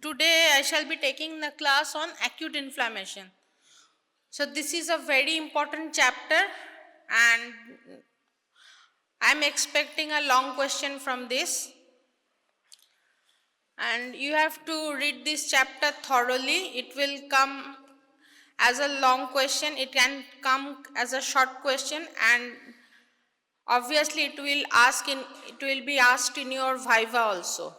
Today I shall be taking the class on acute inflammation. So this is a very important chapter and I am expecting a long question from this. And you have to read this chapter thoroughly. It will come as a long question, it can come as a short question, and obviously it will be asked in your viva also.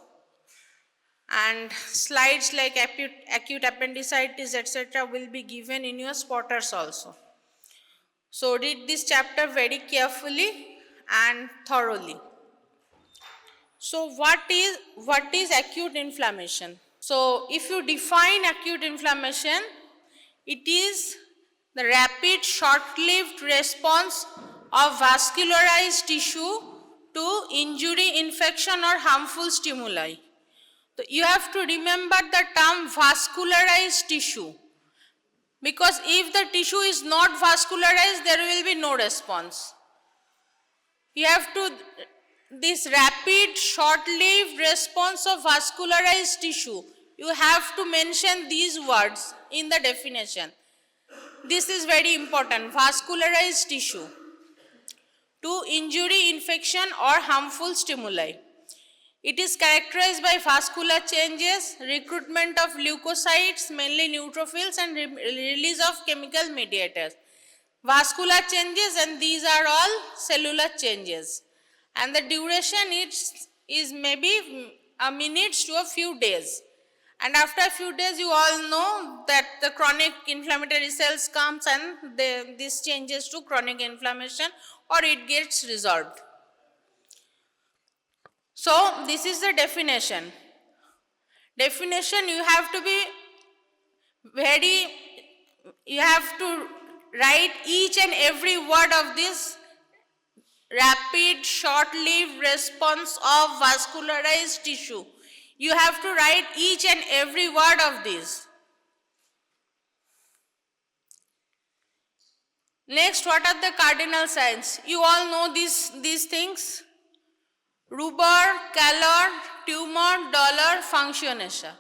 And slides like acute appendicitis etc. will be given in your spotters also. So read this chapter very carefully and thoroughly. So what is acute inflammation? So if you define acute inflammation, it is the rapid short-lived response of vascularized tissue to injury, infection or harmful stimuli. So you have to remember the term vascularized tissue, because if the tissue is not vascularized, there will be no response. You have to, this rapid short-lived response of vascularized tissue, you have to mention these words in the definition. This is very important, vascularized tissue to injury, infection or harmful stimuli. It is characterized by vascular changes, recruitment of leukocytes, mainly neutrophils, and release of chemical mediators. Vascular changes, and these are all cellular changes. And the duration is maybe a minutes to a few days. And after a few days, you all know that the chronic inflammatory cells comes and this changes to chronic inflammation or it gets resolved. So this is the definition. Definition, you have to write each and every word of this rapid short-lived response of vascularized tissue. You have to write each and every word of this. Next, what are the cardinal signs? You all know these things. Rubor, Calor, Tumor, Dolor, Functio Laesa.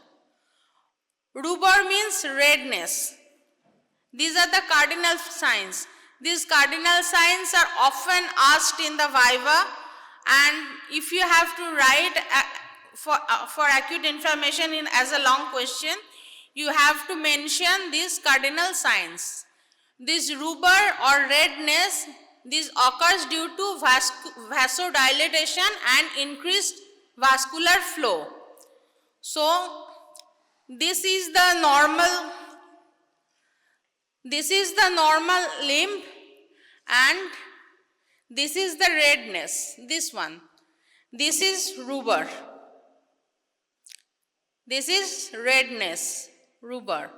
Rubor means redness. These are the cardinal signs. These cardinal signs are often asked in the viva, and if you have to write for acute inflammation as a long question, you have to mention these cardinal signs. This rubor or redness, this occurs due to vasodilation and increased vascular flow. So this is the normal limb, and this is the redness, this one. This is rubor. This is redness, rubor.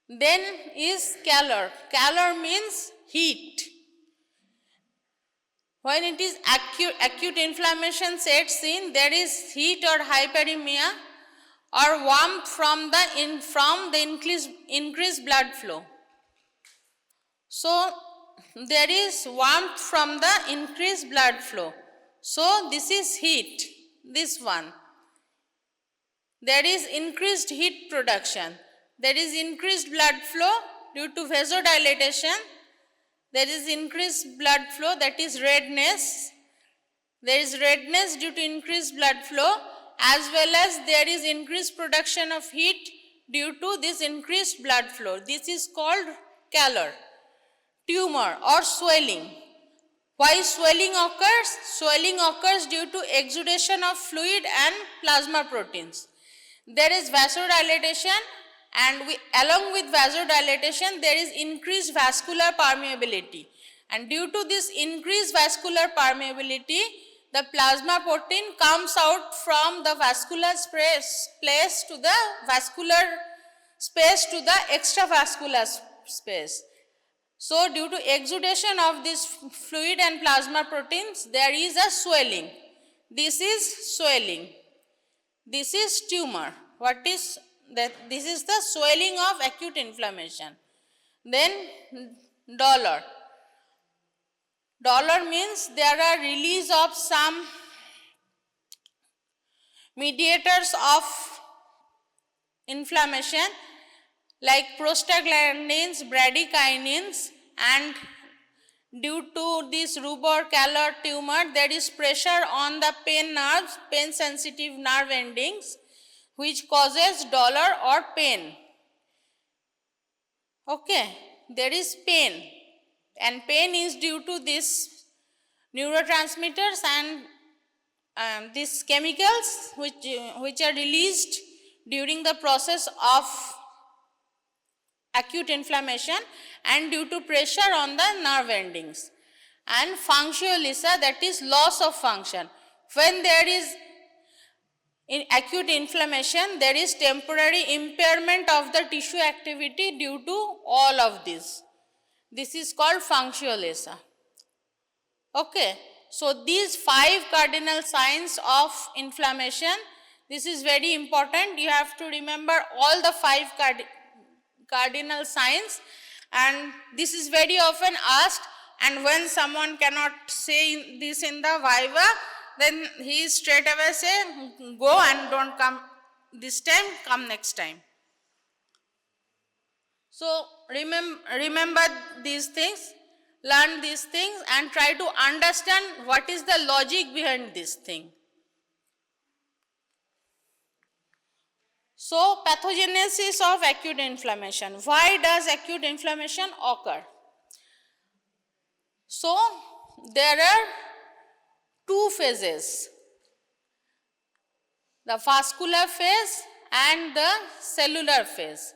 Then is Calor. Calor means heat. When it is acute inflammation sets in, there is heat or hyperemia or warmth from the increased blood flow. So there is warmth from the increased blood flow. So this is heat, this one. There is increased heat production. There is increased blood flow due to vasodilation. There is increased blood flow, that is redness. There is redness due to increased blood flow, as well as there is increased production of heat due to this increased blood flow. This is called calor. Tumor or swelling. Why swelling occurs? Swelling occurs due to exudation of fluid and plasma proteins. There is vasodilation, and along with vasodilation there is increased vascular permeability, and due to this increased vascular permeability, the plasma protein comes out from the vascular space to the extravascular space. So due to exudation of this fluid and plasma proteins, there is a swelling. This is swelling. This is tumor. What is that? This is the swelling of acute inflammation. Then dolor. Dolor means there are release of some mediators of inflammation like prostaglandins, bradykinins, and due to this rubor calor tumor, there is pressure on the pain nerves, pain sensitive nerve endings, which causes dolor or pain. Okay, there is pain, and pain is due to these neurotransmitters and these chemicals which are released during the process of acute inflammation and due to pressure on the nerve endings. And Functio Laesa, that is loss of function. When there is acute inflammation, there is temporary impairment of the tissue activity due to all of this. This is called Functio Laesa. Okay, so these 5 cardinal signs of inflammation, this is very important. You have to remember all the 5 cardinal signs, and this is very often asked, and when someone cannot say this in the viva, then he straight away say, go and don't come this time, come next time. So remember these things, learn these things and try to understand what is the logic behind this thing. So, pathogenesis of acute inflammation. Why does acute inflammation occur? So, there are 2 phases, the vascular phase and the cellular phase.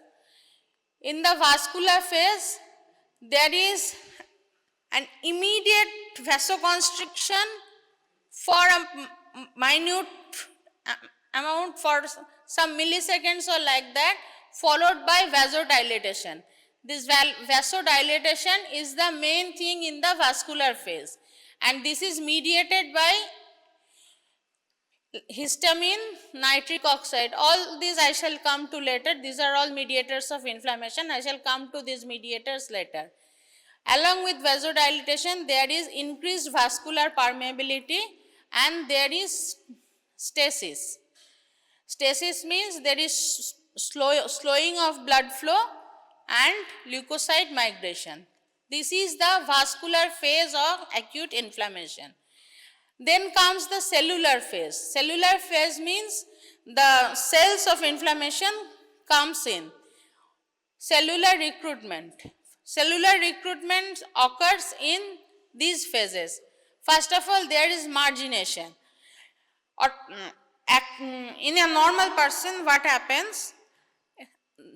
In the vascular phase, there is an immediate vasoconstriction for a minute amount for some milliseconds or like that, followed by vasodilatation. This vasodilatation is the main thing in the vascular phase, and this is mediated by histamine, nitric oxide. All these I shall come to later. These are all mediators of inflammation. I shall come to these mediators later. Along with vasodilatation, there is increased vascular permeability and there is stasis. Stasis means there is slowing of blood flow and leukocyte migration. This is the vascular phase of acute inflammation. Then comes the cellular phase. Cellular phase means the cells of inflammation comes in. Cellular recruitment. Cellular recruitment occurs in these phases. First of all, there is margination. In a normal person, what happens?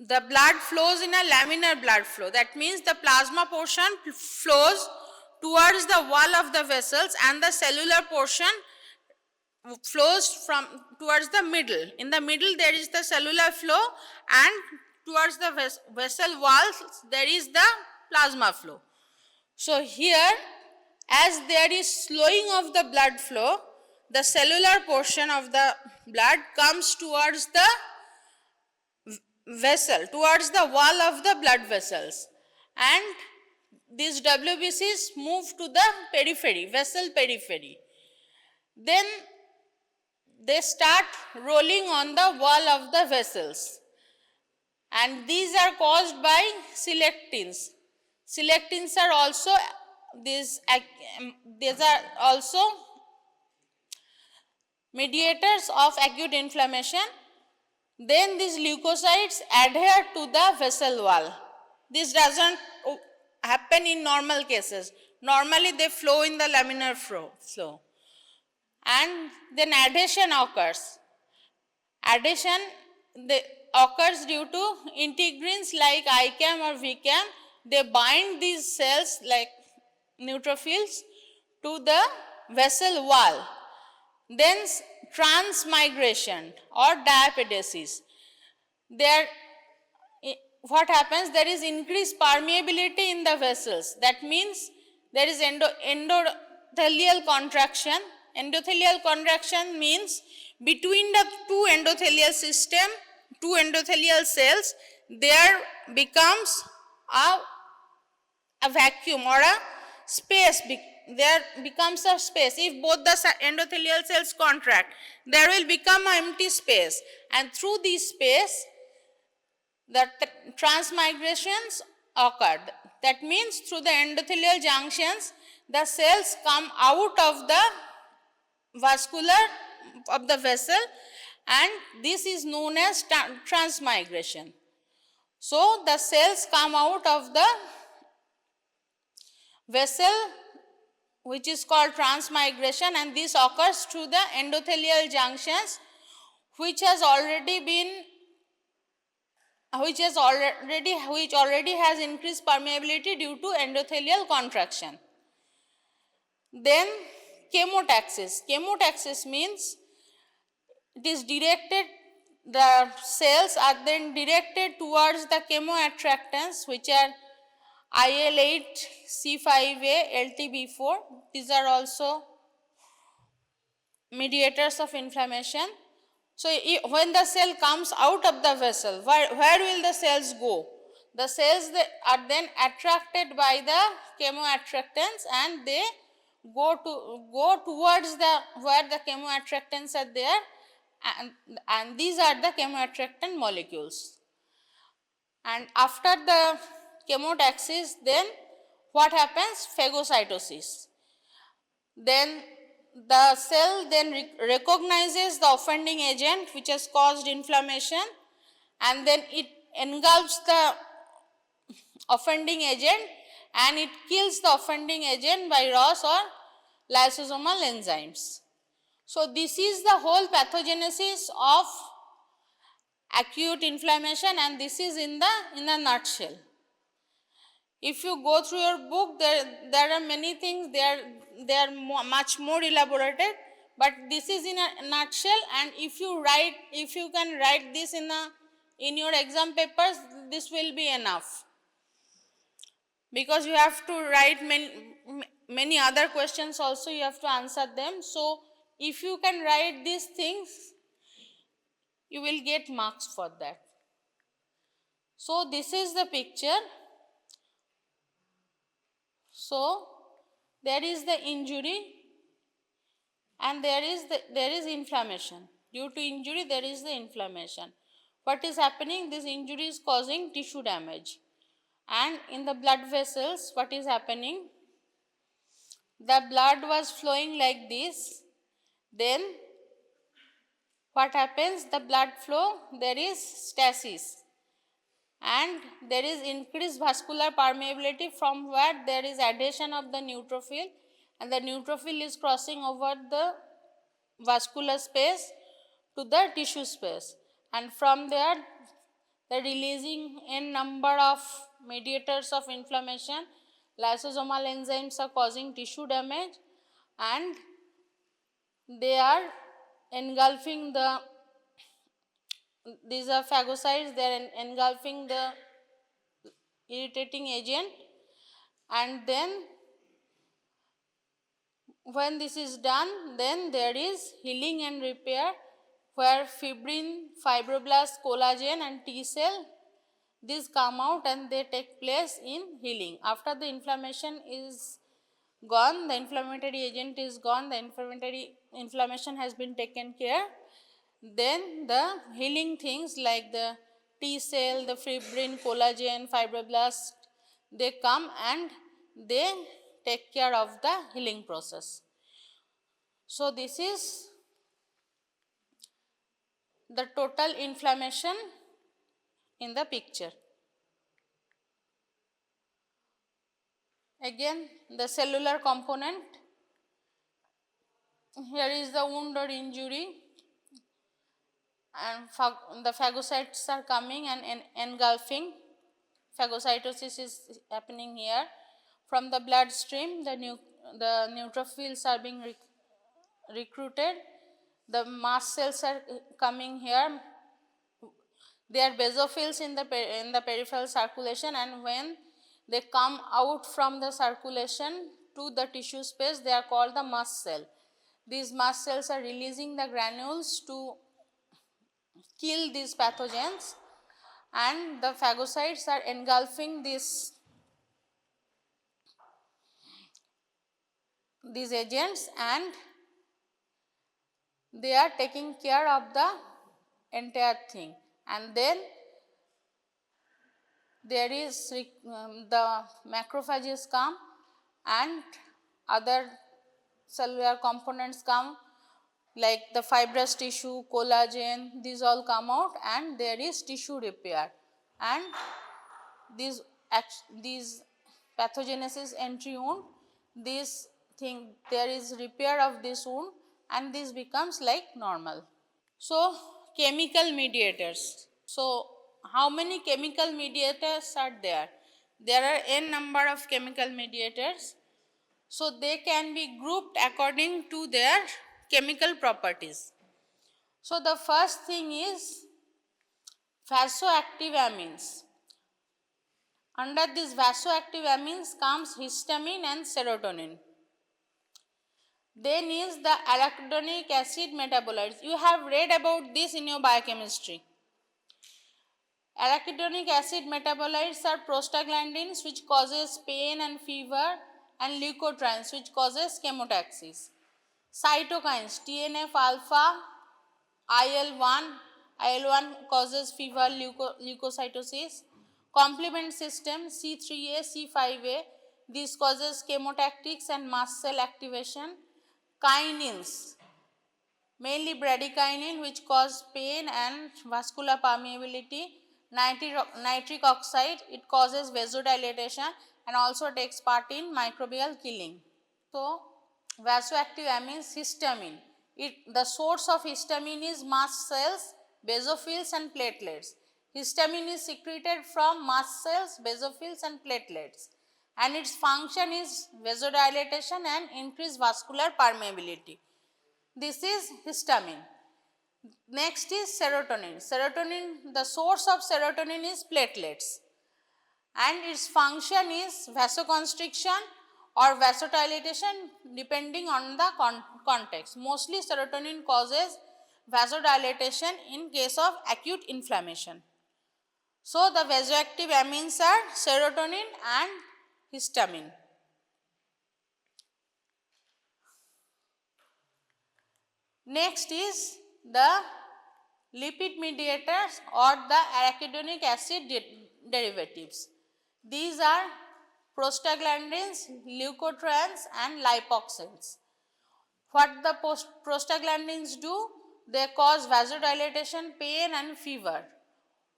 The blood flows in a laminar blood flow. That means the plasma portion flows towards the wall of the vessels and the cellular portion flows towards the middle. In the middle there is the cellular flow and towards the vessel walls there is the plasma flow. So here, as there is slowing of the blood flow, the cellular portion of the blood comes towards the vessel, towards the wall of the blood vessels, and these WBCs move to the periphery, vessel periphery. Then they start rolling on the wall of the vessels, and these are caused by selectins. Selectins are also these are also mediators of acute inflammation. Then these leukocytes adhere to the vessel wall. This doesn't happen in normal cases. Normally they flow in the laminar flow. And then adhesion occurs. Adhesion occurs due to integrins like ICAM or VCAM. They bind these cells like neutrophils to the vessel wall. Then transmigration or diapedesis. What happens? There is increased permeability in the vessels. That means there is endothelial contraction. Endothelial contraction means between the two endothelial cells, there becomes a vacuum or a space. There becomes a space. If both the endothelial cells contract, there will become an empty space, and through this space the transmigrations occurred. That means through the endothelial junctions, the cells come out of the vessel, and this is known as transmigration. So, the cells come out of the vessel, which is called transmigration, and this occurs through the endothelial junctions, which already has increased permeability due to endothelial contraction. Then chemotaxis. Chemotaxis means it is directed, the cells are then directed towards the chemoattractants, which are IL-8, C5a, LTB4. These are also mediators of inflammation. So, when the cell comes out of the vessel, where will the cells go? The cells are then attracted by the chemoattractants, and they go towards where the chemoattractants are there, and these are the chemoattractant molecules. And after the chemotaxis, then what happens? Phagocytosis. Then the cell then recognizes the offending agent which has caused inflammation, and then it engulfs the offending agent and it kills the offending agent by ROS or lysosomal enzymes. So, this is the whole pathogenesis of acute inflammation, and this is in a nutshell. If you go through your book, there are many things, they are much more elaborated, but this is in a nutshell. And if you can write this in your exam papers, this will be enough, because you have to write many other questions also, you have to answer them. So, if you can write these things, you will get marks for that. So, this is the picture. So, there is the injury and there is inflammation. Due to injury, there is the inflammation. What is happening? This injury is causing tissue damage. And in the blood vessels, what is happening? The blood was flowing like this. Then what happens? The blood flow, there is stasis, and there is increased vascular permeability, from where there is adhesion of the neutrophil, and the neutrophil is crossing over the vascular space to the tissue space, and from there they are releasing n number of mediators of inflammation. Lysosomal enzymes are causing tissue damage, and they are engulfing these are phagocytes, they are engulfing the irritating agent, and then when this is done, then there is healing and repair, where fibrin, fibroblast, collagen and T cell, these come out and they take place in healing. After the inflammation is gone, the inflammatory agent is gone, the inflammation has been taken care, then the healing things like the T cell, the fibrin, collagen, fibroblast, they come and they take care of the healing process. So, this is the total inflammation in the picture. Again, the cellular component. Here is the wound or injury, and the phagocytes are coming and engulfing. Phagocytosis is happening here. From the bloodstream, the neutrophils are being recruited. The mast cells are coming here. They are basophils in the peripheral circulation, and when they come out from the circulation to the tissue space, they are called the mast cell. These mast cells are releasing the granules to kill these pathogens, and the phagocytes are engulfing these agents, and they are taking care of the entire thing. And then there is the macrophages come and other cellular components come like the fibrous tissue, collagen, these all come out and there is tissue repair, and these pathogenesis entry wound, this thing there is repair of this wound and this becomes like normal. So, chemical mediators. So, how many chemical mediators are there? There are n number of chemical mediators. So, they can be grouped according to their chemical properties. So, the first thing is vasoactive amines. Under these vasoactive amines comes histamine and serotonin. Then is the arachidonic acid metabolites. You have read about this in your biochemistry. Arachidonic acid metabolites are prostaglandins which causes pain and fever, and leukotrienes which causes chemotaxis. Cytokines TNF alpha, IL-1 causes fever, leukocytosis. Complement system C3A, C5A, this causes chemotactics and mast cell activation. Kinins, mainly bradykinin which cause pain and vascular permeability. Nitric oxide, it causes vasodilation and also takes part in microbial killing. So, vasoactive amines, histamine. The source of histamine is mast cells, basophils and platelets. Histamine is secreted from mast cells, basophils and platelets, and its function is vasodilation and increased vascular permeability. This is histamine. Next is serotonin. Serotonin, the source of serotonin is platelets and its function is vasoconstriction or vasodilation depending on the context. Mostly serotonin causes vasodilation in case of acute inflammation. So, the vasoactive amines are serotonin and histamine. Next is the lipid mediators or the arachidonic acid derivatives. These are prostaglandins, leukotrienes and lipoxins. What the prostaglandins do? They cause vasodilation, pain and fever.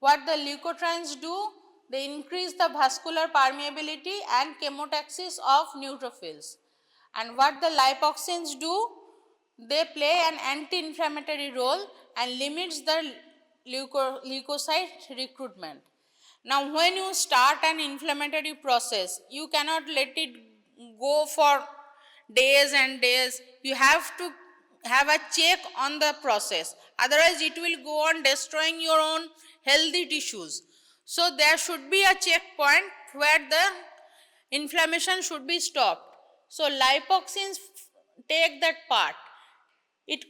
What the leukotrienes do? They increase the vascular permeability and chemotaxis of neutrophils. And what the lipoxins do? They play an anti-inflammatory role and limits the leukocyte recruitment. Now, when you start an inflammatory process, you cannot let it go for days and days. You have to have a check on the process. Otherwise, it will go on destroying your own healthy tissues. So, there should be a checkpoint where the inflammation should be stopped. So, lipoxins take that part. It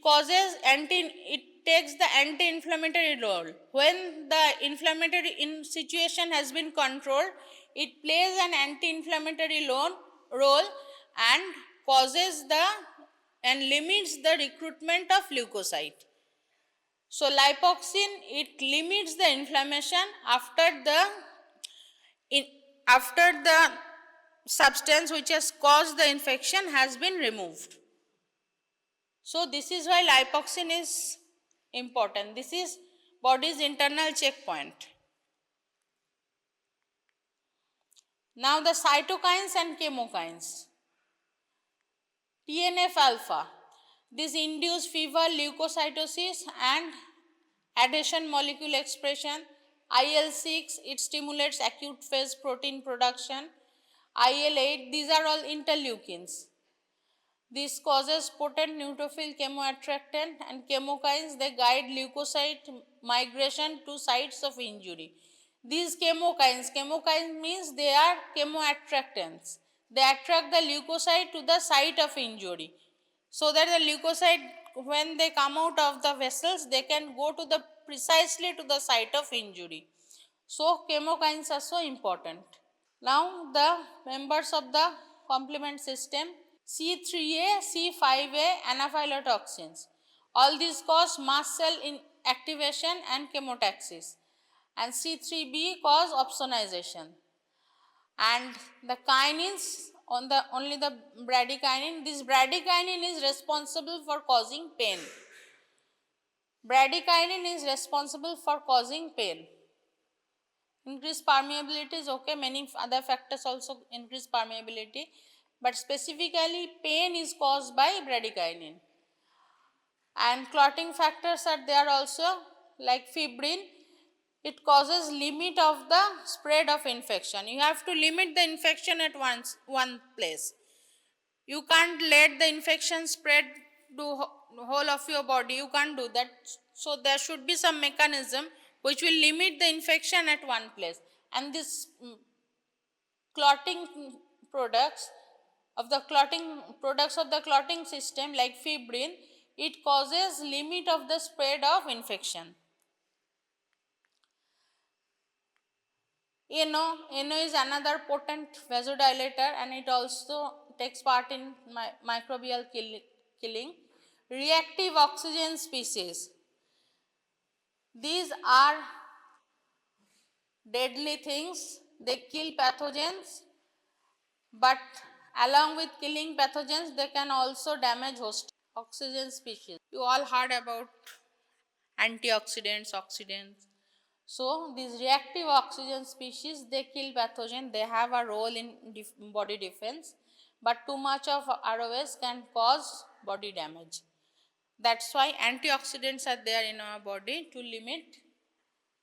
takes the anti-inflammatory role. When the inflammatory situation has been controlled, it plays an anti-inflammatory role and limits the recruitment of leukocyte. So, lipoxin, it limits the inflammation after the substance which has caused the infection has been removed. So, this is why lipoxin is important. This is body's internal checkpoint. Now, the cytokines and chemokines. TNF alpha, this induce fever, leukocytosis and adhesion molecule expression. IL-6, it stimulates acute phase protein production. IL-8, these are all interleukins. This causes potent neutrophil chemoattractant, and chemokines, they guide leukocyte migration to sites of injury. These chemokines means they are chemoattractants. They attract the leukocyte to the site of injury, so that the leukocyte, when they come out of the vessels, they can go to precisely to the site of injury. So, chemokines are so important. Now, the members of the complement system. C3A, C5A, anaphylatoxins. All these cause mast cell activation and chemotaxis. and C3b cause opsonization. And the kinins, on the only the bradykinin, this bradykinin is responsible for causing pain. Bradykinin is responsible for causing pain. Increased permeability is okay, many other factors also increase permeability, but specifically pain is caused by bradykinin. And clotting factors are there also, like fibrin. It causes limit of the spread of infection. You have to limit the infection at one place. You can't let the infection spread to whole of your body. You can't do that. So there should be some mechanism which will limit the infection at one place. And this clotting products of the clotting system, like fibrin, it causes limit of the spread of infection. NO is another potent vasodilator, and it also takes part in microbial killing. Reactive oxygen species. These are deadly things. They kill pathogens, but along with killing pathogens, they can also damage host. Oxygen species. You all heard about antioxidants, oxidants. So these reactive oxygen species, they kill pathogen. They have a role in body defense, but too much of ROS can cause body damage. That's why antioxidants are there in our body to limit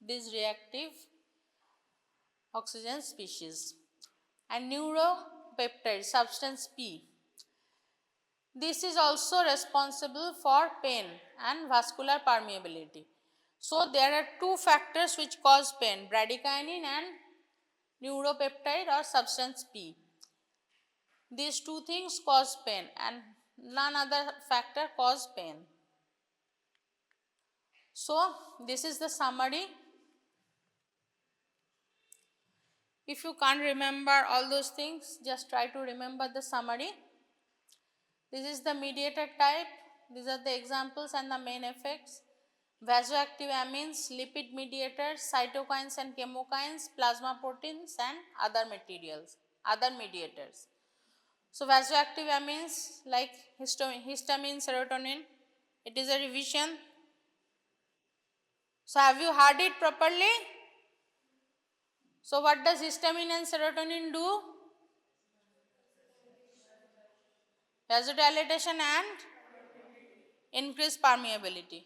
these reactive oxygen species. And neuropeptide, substance P. This is also responsible for pain and vascular permeability. So there are two factors which cause pain, bradykinin and neuropeptide or substance P. These two things cause pain and none other factor cause pain. So this is the summary. If you can't remember all those things, just try to remember the summary. This is the mediator type. These are the examples and the main effects. Vasoactive amines, lipid mediators, cytokines and chemokines, plasma proteins and other materials, other mediators. So vasoactive amines like histamine, serotonin, it is a revision. So have you heard it properly? So what does histamine and serotonin do? Vasodilatation and increased permeability.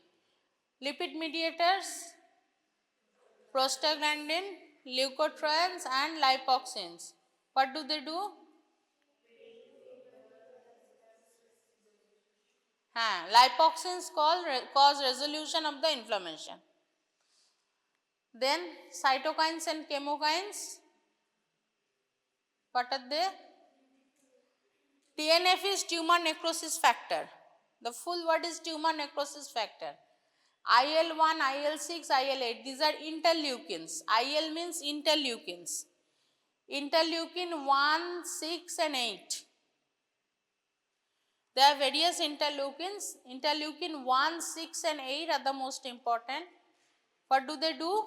Lipid mediators, prostaglandin, leukotrienes and lipoxins. What do they do? Lipoxins cause resolution of the inflammation. Then cytokines and chemokines, what are they? TNF is tumor necrosis factor. The full word is tumor necrosis factor. IL-1, IL-6, IL-8, these are interleukins. IL means interleukins. Interleukin 1, 6 and 8. There are various interleukins. Interleukin 1, 6 and 8 are the most important. What do they do?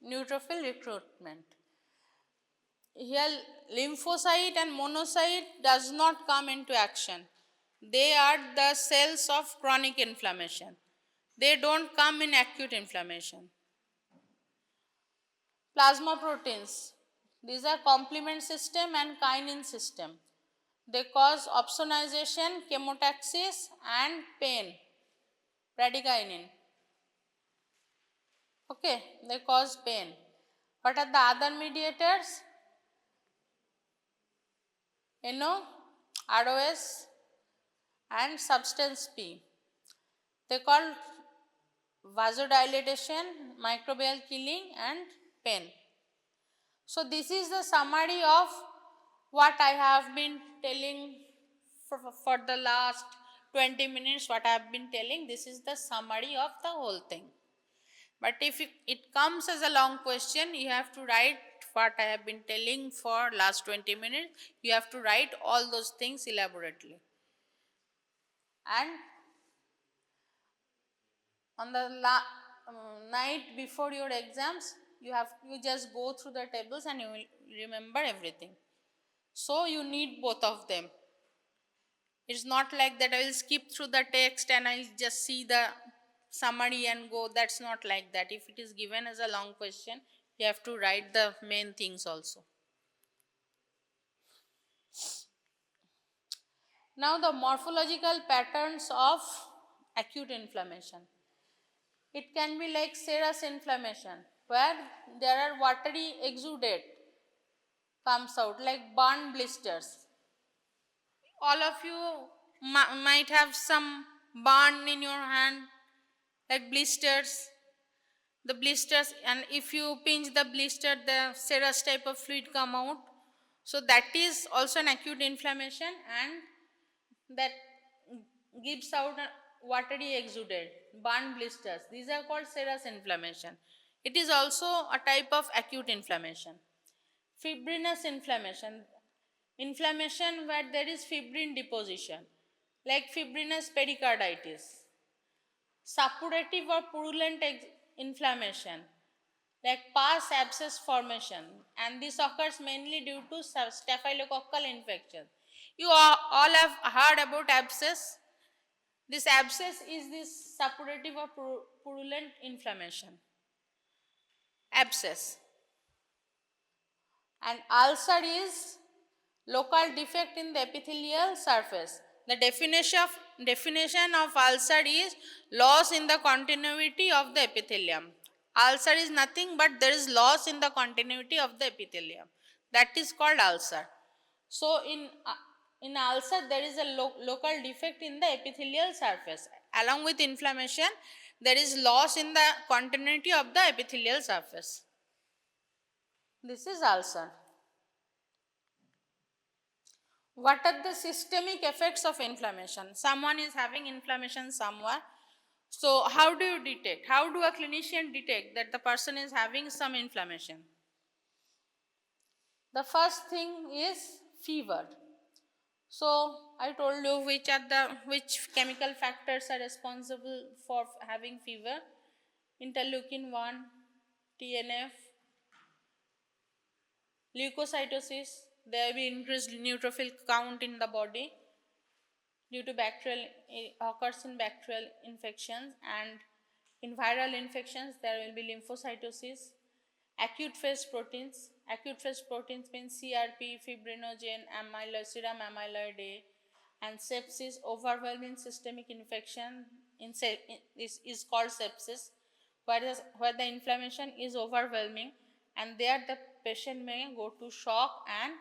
Neutrophil recruitment. Here lymphocyte and monocyte does not come into action. They are the cells of chronic inflammation. They don't come in acute inflammation. Plasma proteins. These are complement system and kinin system. They cause opsonization, chemotaxis and pain. Bradykinin. Okay, they cause pain. What are the other mediators? ROS and substance P. They call vasodilatation, microbial killing and pain. So this is the summary of what I have been telling for the last 20 minutes, what I have been telling. This is the summary of the whole thing. But if it comes as a long question, you have to write what I have been telling for last 20 minutes. You have to write all those things elaborately. And on the night before your exams, you just go through the tables and you will remember everything. So you need both of them. It's not like that I will skip through the text and I'll just see the summary and go. That's not like that. If it is given as a long question, you have to write the main things also. Now the morphological patterns of acute inflammation. It can be like serous inflammation, where there are watery exudate comes out like burn blisters. All of you might have some burn in your hand, like blisters. The blisters, and if you pinch the blister, the serous type of fluid come out. So that is also an acute inflammation, and that gives out a watery exudate, burn blisters. These are called serous inflammation. It is also a type of acute inflammation. Fibrinous inflammation, inflammation where there is fibrin deposition, like fibrinous pericarditis. Suppurative or purulent inflammation, like pus abscess formation, and this occurs mainly due to staphylococcal infection. You all have heard about abscess. This abscess is this suppurative or purulent inflammation. Abscess. And ulcer is local defect in the epithelial surface. The definition of ulcer is loss in the continuity of the epithelium. Ulcer is nothing but there is loss in the continuity of the epithelium. That is called ulcer. So in ulcer there is a local defect in the epithelial surface. Along with inflammation, there is loss in the continuity of the epithelial surface. This is ulcer. What are the systemic effects of inflammation? Someone is having inflammation somewhere. So how do you detect? How do a clinician detect that the person is having some inflammation? The first thing is fever. So I told you which chemical factors are responsible for having fever. Interleukin 1, TNF, leukocytosis. There will be increased neutrophil count in the body due to bacterial, occurs in bacterial infections, and in viral infections there will be lymphocytosis. Acute phase proteins. Acute phase proteins means CRP, fibrinogen, serum amyloid A, and sepsis. Overwhelming systemic infection is called sepsis, where the inflammation is overwhelming, and there the patient may go to shock and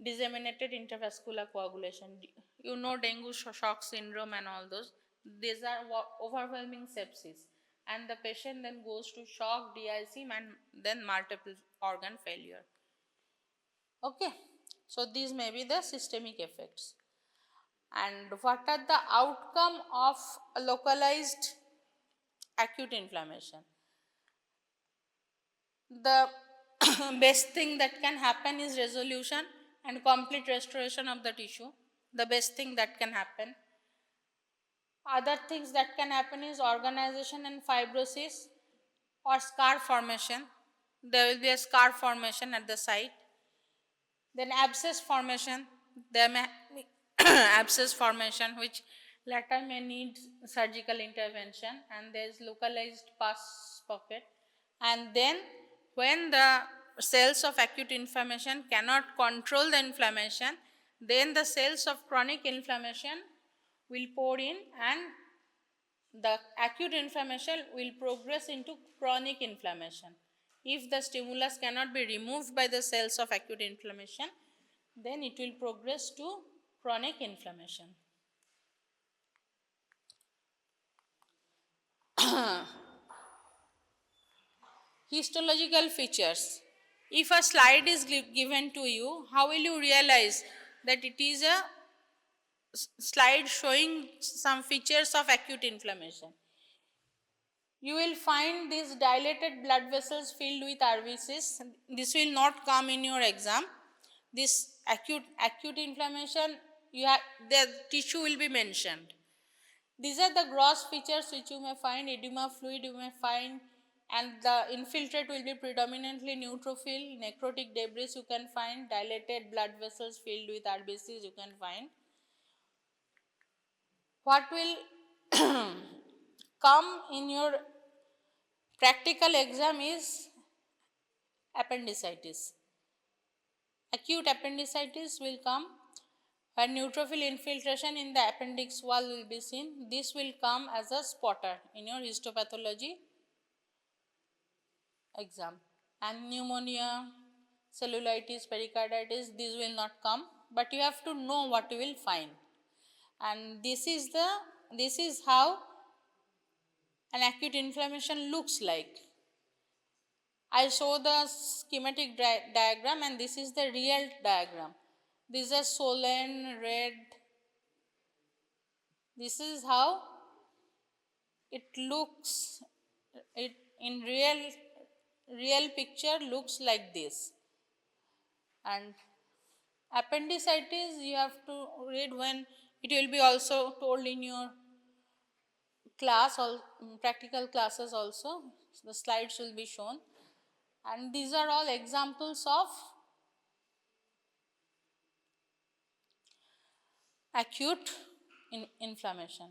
disseminated intravascular coagulation. You know dengue shock syndrome and all those. These are overwhelming sepsis, and the patient then goes to shock, DIC, and then multiple organ failure. Okay, so these may be the systemic effects. And what are the outcome of a localized acute inflammation? The best thing that can happen is resolution and complete restoration of the tissue. The best thing that can happen. Other things that can happen is organization and fibrosis or scar formation. There will be a scar formation at the site. Then abscess formation. There may be abscess formation which later may need surgical intervention, and there is localized pus pocket. And then when the cells of acute inflammation cannot control the inflammation, then the cells of chronic inflammation will pour in, and the acute inflammation will progress into chronic inflammation. If the stimulus cannot be removed by the cells of acute inflammation, then it will progress to chronic inflammation. Histological features. If a slide is given to you, how will you realize that it is a slide showing some features of acute inflammation? You will find these dilated blood vessels filled with RBCs. This will not come in your exam. This acute inflammation, the tissue will be mentioned. These are the gross features which you may find. Edema fluid you may find, and the infiltrate will be predominantly neutrophil. Necrotic debris you can find. Dilated blood vessels filled with RBCs you can find. What will come in your practical exam is appendicitis. Acute appendicitis will come when neutrophil infiltration in the appendix wall will be seen. This will come as a spotter in your histopathology exam. And pneumonia, cellulitis, pericarditis, these will not come, but you have to know what you will find. And this is how an acute inflammation looks like. I show the schematic diagram, and this is the real diagram. These are swollen, red. This is how it looks. It in real picture looks like this. And appendicitis you have to read when it will be also told in your class or practical classes also. The slides will be shown, and these are all examples of acute inflammation.